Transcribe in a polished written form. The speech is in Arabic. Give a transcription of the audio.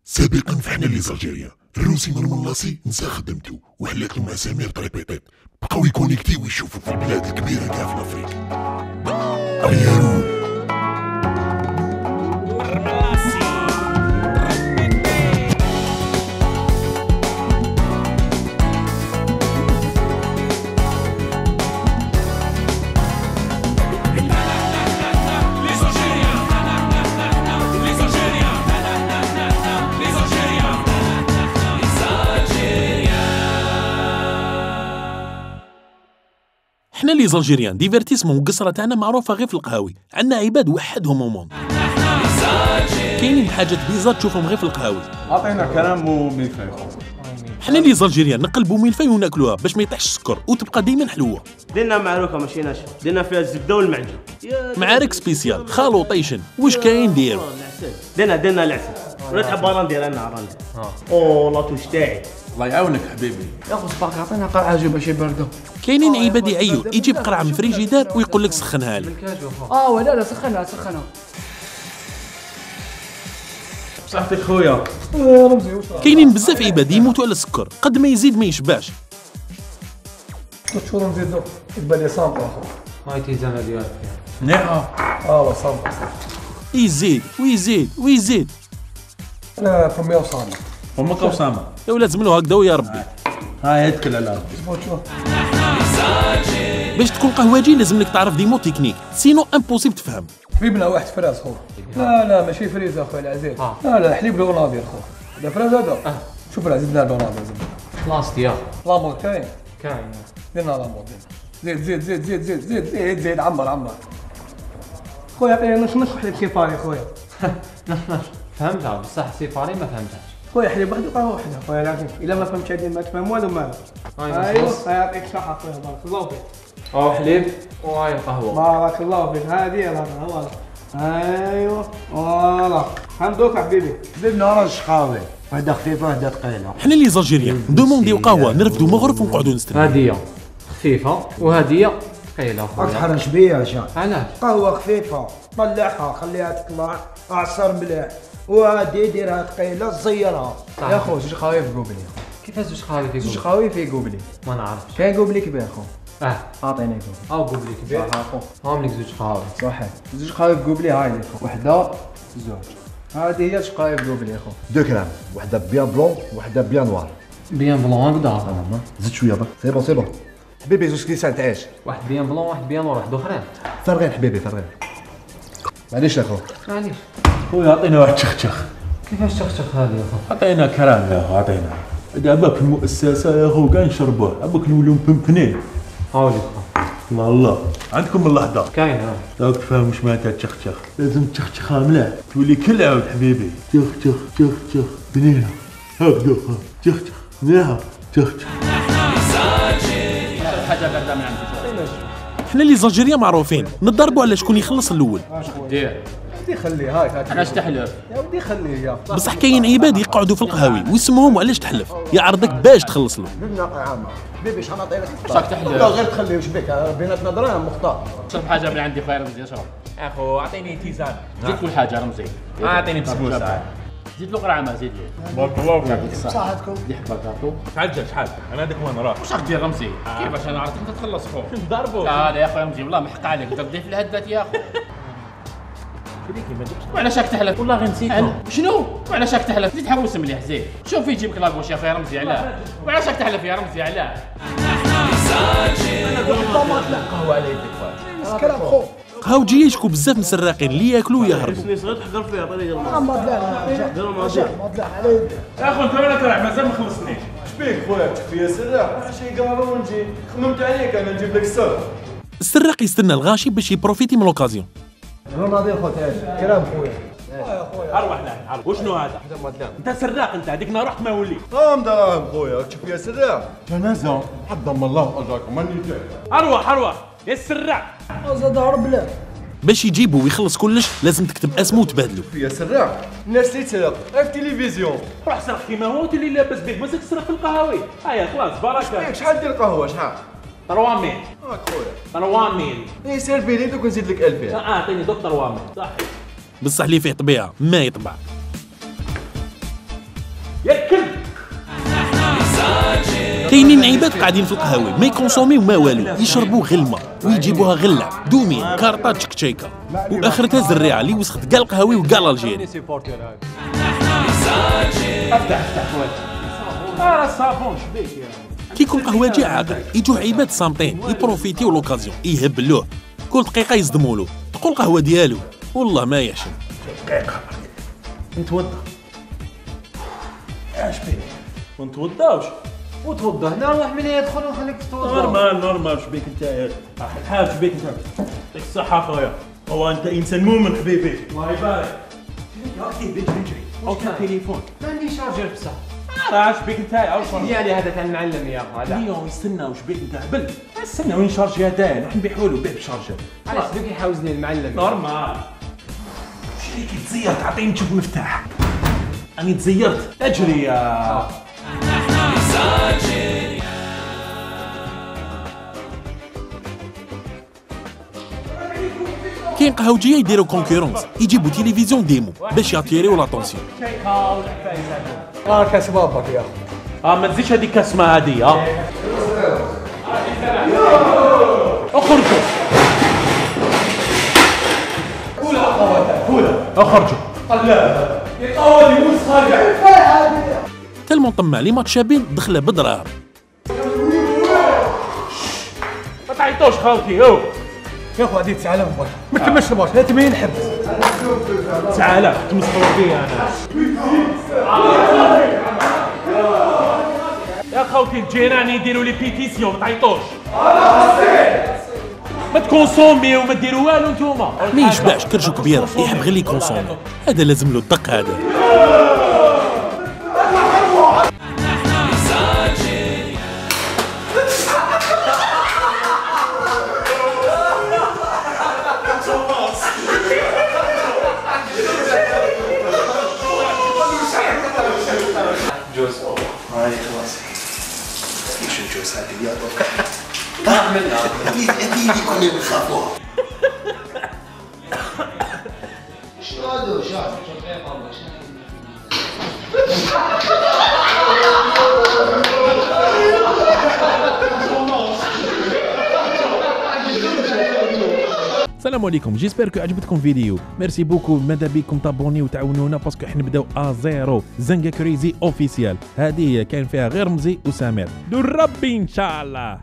سابقا في حنا اللي زالجيريا الروسي من الملاصي نسى خدمته وحلات له مع سمير طريبيطيط بقاو يكونيكتيو ويشوفوا في البلاد الكبيره كاع في الافريق. ريالو حنا لي زالجيريان ديفيرتيسمون وقصرة تاعنا معروفة غير في القهاوي، عندنا عباد وحدهم ومون. كاينين حاجات بيزار تشوفهم غير في القهاوي. عطينا كلام وملفاي. حنا لي زالجيريان نقلبوا ملفاي وناكلوها باش ما يطيحش السكر وتبقى ديما حلوة. درنا معروكه ماشي ناشفه، درنا فيها الزبده والمعجون. معارك سبيسيال خالو طيشن واش كاين ديرو. درنا العسل. ونتعب باران ديالنا عراندي. او لا توش تاعي. الله يعاونك حبيبي. يا خو صباك عطينا قرعه جوبه شي برده. كاينين عباد يعيو يجيب قرعه من فريجيدار ويقول لك سخنها لي. ولا لا سخنها. بصحتك خويا. كاينين بزاف عباد يموتوا على السكر قد ما يزيد ما يشبعش. شهور نزيدو يبان لي صامبا هاي تيزانه ديالك نعم. صامبا يزيد ويزيد. انا فمي وصامبا امك وسامه. يا ولاد زملوا هكذا ويا ربي. هاي ادكل على باش تكون قهواجي لازم لك تعرف ديمو تكنيك سينو امبوسيبل تفهم. حبيبنا واحد فراس خو. لا ماشي فريز اخويا العزيز. لا حليب لونافير خو. هذا فراس هذا. شوف راه زدنا لونافير خلاص ديال لامور كاين درنا لامور زيد عمر خويا عطيني نص حليب سيفاري خويا. فهمتها بصح سيفاري ما فهمتهاش. خويا حليب واحد وقهوه وحده خويا العزيز الا ما فهمتش هذه ما تفهم والو مالو. ايوا يعطيك الصحه خويا بارك الله فيك. حليب وهاي القهوه بارك الله فيك هذه هذا ايوا فوالا فهمتوك حبيبي. درنا راه شقاوي وحده خفيفه وحده ثقيله. حنا لي زالجيريان ندومونديو قهوه نرفدو مغرف ونقعدو نستناو. هديه خفيفه وهديه ثقيله راك تحرش بيا شا. علاش؟ قهوه خفيفه طلعها خليها تطلع اعصر مليح وهادي ديرها ثقيله زيرها. يا خو زوج قهاوي في قوبلي. كيفاش زوج قهاوي في قوبلي؟ زوج قهاوي في قوبلي ما نعرفش. كاين قوبلي كبير خو. اعطيني قوبلي. قوبلي كبير. صح اخو. هاهم لك زوج قهاوي. صحيح زوج قهاوي في قوبلي هاي لك وحده زوج. هذه هي زوج قهاوي في قوبلي خو. دو كرام وحده بيان بلون وحده بيان نوار. بيان بلون هكذا. زيد شويه برك سي بون حبيبي زوج كيسان تعيش. واحد بيان بلون واحد بيان نوار واحد اخرين. فرغين حبيبي فرغين. معليش اخو. معليش خويا عطينا واحد تشخشخ. كيفاش تخشخ هذه يا خو؟ عطينا كرام يا اخو عطينا. دابا في المؤسسه يا خو كاع نشربوه عباك نوليو مبنبنين. هاولي الله عندكم اللحظه كاين راك تفهم واش معناتها تشخشخ. لازم تشخشخها مليح تولي كالعود حبيبي. تشخ بنينه هكذا تشخشخ مليحه تشخشخ. حاجه بارده من عندي. حنا لي زالجيريان معروفين نضربوا على شكون يخلص الاول. دير ودي خليه هاك علاش تحلف؟ يا ودي خليه يا بصح كاين عباد يقعدوا في القهاوي ويسموهم علاش تحلف يعرضك باش تخلص له. بدنا عامه حبيبي شحال نعطيك؟ شاك تحلف؟ لا غير تخليه واش بك بيناتنا دراهم مختار. شرب حاجه من عندي خويا رمزي اشرب. اخو اعطيني تيزان. زيد كل حاجه رمزي. اعطيني بسبوسه. زيد له قرعه ما زيد لي. بارك الله فيك. صحتكم. دي حبه كاطو. شحال انا هذاك وين راه. واش راك دير رمزي؟ كيفاش انا عرفت انت تخلص خو؟ نضربوا. لا يا خويا رمزي والله محق عليك تبدي في الهدات يا اخو. وعلاش راك تحلف؟ والله غير نسيت. شنو؟ وعلاش راك تحلف؟ زيد حوس مليح زيد. شوف يجيبك لاكوش يا خويا رمزي علاه؟ وعلاش راك تحلف يا رمزي علاه؟ قهوه على يدك كلام خو. قهاوجي يشكو بزاف من السراقين اللي ياكلوا ويهربوا. صغير تحضر فيها عطيني ما طلع على يدك. يا اخو انت وين رايح مازال ما خلصتنيش. شبيك خويا تكفي سراح شي قالوا ونجي خممت عليك انا نجيب لك السر. السراق يستنى الغاشي باش يبروفيتي من لوكازيون. رونالدو خويا كلام خويا. اروح لا وشنو هذا؟ انت سراق انت هذيك نهار رحت ما وليت. دراهم خويا تكفي سراح جنازه حضم الله اجركم ماني جاي. اروح يا السراق. زاد هرب لا. باش يجيبو ويخلص كلش لازم تكتب اسمه وتبادلو. يا سراح الناس اللي تسرق في التلفزيون. روح سرق كيما هو تولي لاباس به مازال تسرق في القهاوي. هيا خلاص بركه. شحال دير قهوه شحال؟ 300. خويا 300. اي سيرفيني دوك نزيد لك 2000. اعطيني دوك 300 صح. بصح اللي فيه طبيعه ما يطبع. كاينين عباد قاعدين في القهاوي ما يكونسوميو ما والو، يشربوا غير الماء ويجيبوها غلة دومين كارطة تشكتشيكا، واخرتها زريعه اللي وسخت كاع القهاوي وكاع الجيري. افتح خواتي الصابون شبيك يا كي يكون قهواجي عاقل يجوه عباد صامتين يبروفيتيو لوكازيون يهبلوه، كل دقيقه يصدمولو تقول القهوه ديالو والله ما يحشم. دقيقة نتوضا اش بيك ونتوضاوش وتوضا هنا روح من يدخل ونخليك تتوضا. نورمال شبيك انت الحال شبيك انت يعطيك الصحة خويا. هو انت انسان مؤمن حبيبي الله يبارك. اختي بيجري اوكي تليفون ما عنديش شارجر بصح. اش بيك انت اوصل ديالي هذا تاع المعلم يا اخو هذا. اليوم يستنى وش بيك انت هبل استنى وين شارجي هذا نحن نبيعوا له بيه بشارجر. علاش بيك يحاوزني المعلم؟ نورمال شريك تزيرت تعطيني تشوف مفتاح. اني تزيرت اجري يا كاين قهوجيه يديروا كونكورونس يجيبوا تلفزيون ديمو باش ياتيريو لاتونسيون. كاس بابك يا اخو. ما تزيدش هذيك اسمها هذه اخرجوا اخرجوا تلمون طمع لي ماتش شابين دخله بدراهم. ما تعيطوش خاوتي او يا اخو هذه 9000 برك ما تكملش الماتش لا 80 حبس. 9000 تمسحوا بيا انا يا خوتي الجيران يديروا لي بيتيسيون ما تعيطوش ما تكونسومي وما ديروا والو نتوما. ما يشبعش كرشو كبيره يحب غير لي كونسومي، هذا لازم له الدق هذا. السلام عليكم، جيسبر كو عجبتكم فيديو. ميرسي بوكو، ماذا بيكم تابوني وتعاونونا باسكو حنا نبداو ازيرو. زنقه كريزي اوفيسيال هذه كاين فيها غير رمزي وسامر دور ربي ان شاء الله.